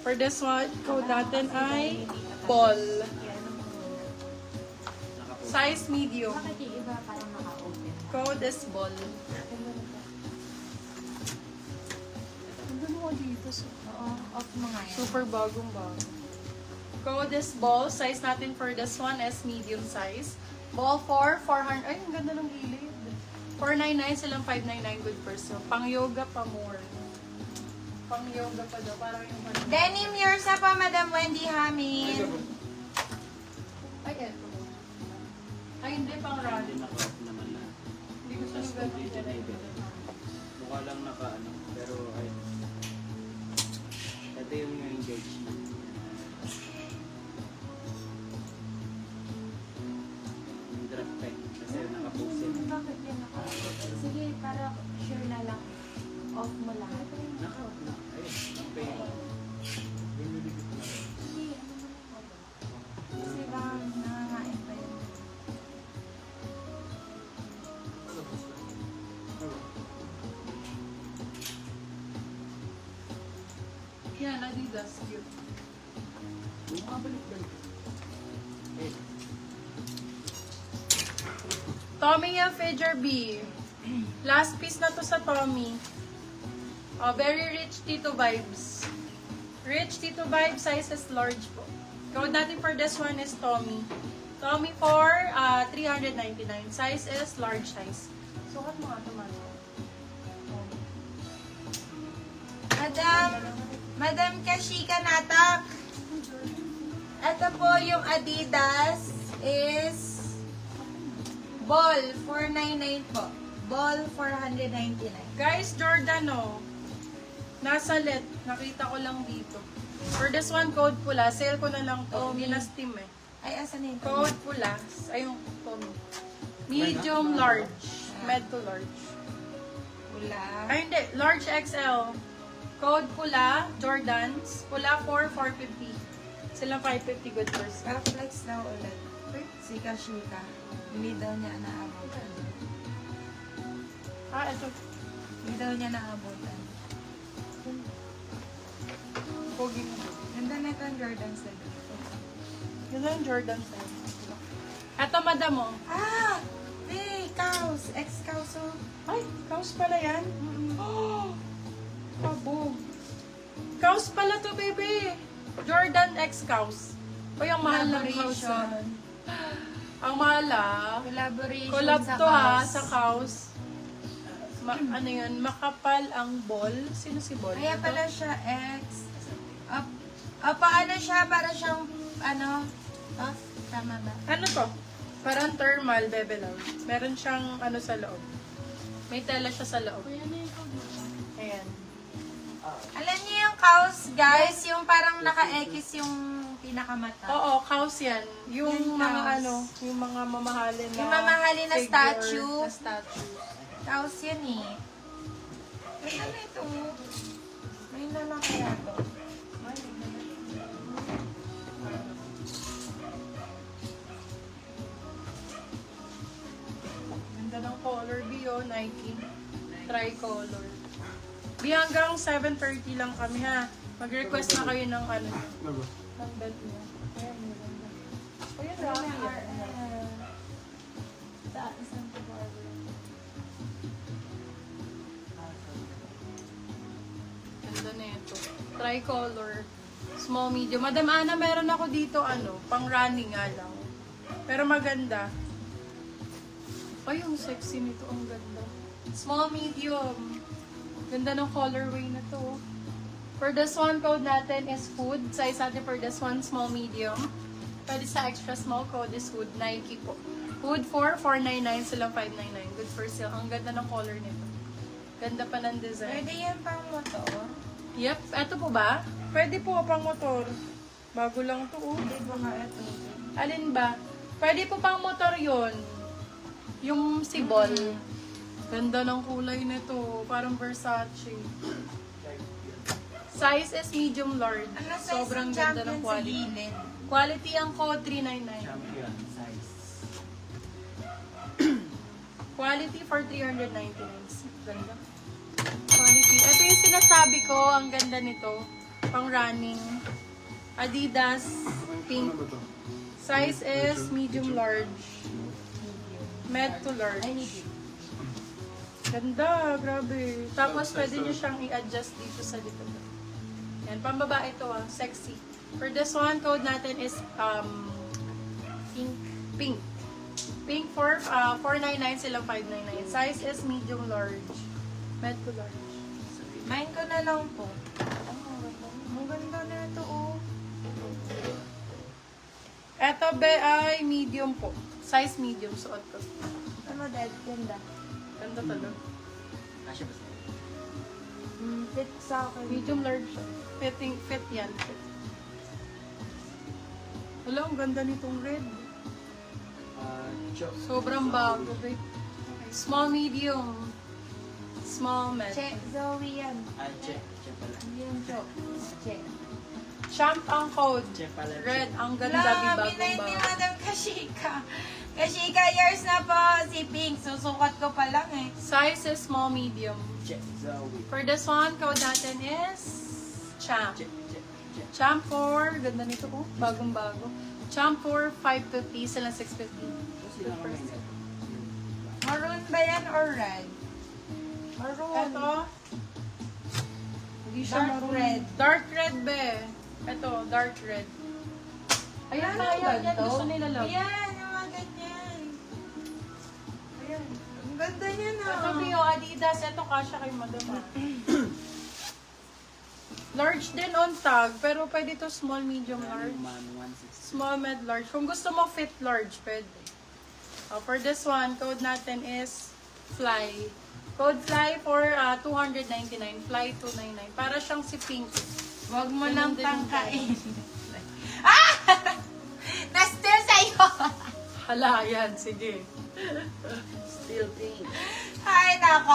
For this one, code natin ay ball. Size medium. Bakit yung iba parang naka-open? Code is ball. Ano mo dito? Oo, off mo nga yan. Super bagong bago. Code is ball. Size natin for this one is medium size. Ball for 400. Ay, ang ganda ng gilid. 499 silang 599 good person. Pang yoga pa more. Pang yoga pa daw. Parang yung Denim Yersa pa, Madam Wendy Hamin. Ay, eto. Ay, hindi pang run. Hindi naka-off naman na. Hindi ko siya Tapos nag completed na iba. Mukha lang naka-ano. Pero ay. Ito yung engagement. Yung draft pen. Kasi naka-post yun. Bakit yan naka-open? Sige, para sure na lang. Off mo lahat. Naka-off na. Ayun. Okay. Hindi, ano mo na kasi baka nangangain pa yun. Yan, Adidas. Cute. Tommy Hilfiger B. Last piece na to sa Tommy. Oh, very rich Tito vibes. Rich Tito vibes, size is large po. Code natin for this one is Tommy. Tommy for 399. Size is large size. Sukat mo nga ito, man. Madam Kashika Natak. Ito po yung Adidas is ball 499 po. Ball 499. Guys, Jordan, oh. Nasa let. Nakita ko lang dito. For this one, code pula. Sale ko na lang to. Tommy. Ginas-team eh. Ay, asan yun? Code pula. Ayun, Tommy. Medium, large. Med to large. Wala. Ay, hindi. Large XL. Code pula. Jordans. Pula 450. Sila 550 good person. Pa-flex daw ulit. Si Kashika. Hindi daw niya naabutan. Ah, ito. Hindi daw niya naabutan. Pogi mo. Ganda na ito ang Jordans na dito. Yun lang Jordan style. Ito, madam mo. Ah! Hey, cows! Ex-cows oh. Ay, kaos pala yan. Oh, kabog. Kaos pala to, baby. Jordan X Kaos. O yung mahal ng kaos. Collaboration. Ang mahal ah. Collaboration Collab sa to ha, cows. sa kaos. Ano yun, makapal ang ball. Sino si ball? Kaya Ito? pala siya ex. Paano siya? Para siyang, ano? Oh, tama ba? Ano to? Parang thermal, bebe lang. Meron siyang ano sa loob. May tela siya sa loob. Ayan. Alam niyo yung cows, guys? Yung parang naka-X yung pinakamata. Oo, kaos yan. Yung Yung mga kaos. ano, yung mga mamahalin na Yung mamahalin na figure, statue. na statue. Cows yan eh. Ay, ano ito? May nalang kaya to. Ganda ng color B, oh, Nike. Tricolor. B, hanggang 7:30 lang kami, ha. Mag-request na kayo ng ano, ng belt niya. Ayan, may ganda. O, yun, Rocky, yan. Santa Barbara. Ganda na ito. Tricolor. Small, medium. Madam Ana, meron ako dito, ano, pang running nga lang. Pero maganda. Ay, yung sexy nito. Ang ganda. Small, medium. Ganda ng colorway na to. For this one, code natin is food. Size natin for this one, small, medium. Pwede sa extra small, code is food. Nike po. Food 499 silang 599. Good for sale. Ang ganda ng color nito. Ganda pa ng design. Pwede yan pang motor. Yep. Eto po ba? Pwede po pang motor. Bago lang to, oh. Hindi ba nga ito? Alin ba? Pwede po pang motor yon. Yung sibol. Ganda ng kulay nito. Parang Versace. Size is medium large. Ano size Sobrang ng ganda champion ng sa quality. gilid? Quality ang code 399. Champion size. Quality for 399. Ganda. Quality. Ito yung sinasabi ko. Ang ganda nito. pang running. Adidas, pink. Size is medium large. Med to large. I need it. Ganda, grabe. Tapos pwede nyo siyang i-adjust dito sa likod. Yan, pambabae ito ah, sexy. For this one, code natin is pink. Pink for 499 silang 599. Size is medium large. Med to large. Mine ko na lang po. Ang ganda na ito, oh. Eto be ay medium po. Size medium suot ko. Ano, Dad? Ganda. Ganda talaga. Kasya ba sa'yo? Fit sa akin. Medium large siya. Fit yan. Fit. Wala, ang ganda nitong red. Chok. Sobrang bago, babe. Small, medium. Small, med. Che, Zoe yan. Che. Che pala. Yan, Cho. Che. Champ ang code. Che pala. Red, ang ganda, Wala, bagong binay ni bago. Madam Kashika. Kashika years na po si Pink. Susukat ko pa lang eh. Size is small, medium. Che. Zoe. For this one, code natin is Champ. Che. Che. Che. Champ 4, ganda nito po, bagong bago. Champ 4, 550, sila 650. Sila naman yan. Maroon ba yan or red? Maroon. Ito, hindi siya Dark maroon. red. Dark red, be. Ito, dark red. Ayan na, ayan, yan. Gusto nila love. Ayan, yung mga ganyan. Ayan. Ang ganda niya na. Ito, Bio, Adidas. Ito, kasha kay madam. ah. Large din on tag, pero pwede to small, medium, large. Man, 160. Small, med, large. Kung gusto mo fit large, pwede. For this one, code natin is FLY. Code FLY for 299. FLY 299. Para siyang si Pink. Huwag mo Ganun nang din tangkain. Ah! Na-still sa'yo! Hala, yan. Sige. Still pink. Ay, nako.